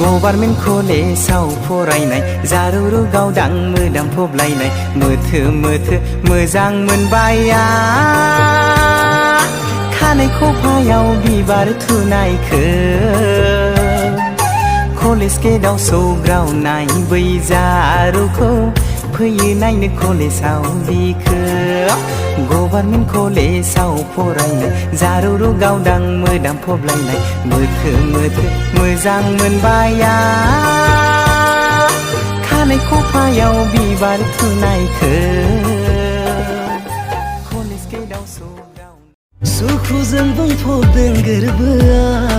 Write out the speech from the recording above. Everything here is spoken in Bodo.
गभार्नमेन्ट कलेजाव फरायनाय जारौरौ गावदां मोदाम फबलायनाय मोथो मोथो मोजां मोनबाय आं खानाय खफायाव बिबार थुनायखो कलेज गेटआव सौग्रावनाय बै जारौखौ फैयो नायनो कलेजाव बिखो गभार्नमेन्ट कलेजाव फरायनाय जारौरौ गावदां मोदाम फबलायनाय मोथो मोथो मोजां मोनबाय आं खानाय खफायाव बिबार थुनायखो कलेज गेटआव सौग्रावनाय सुखुजों बुंफबदों गोरबोआ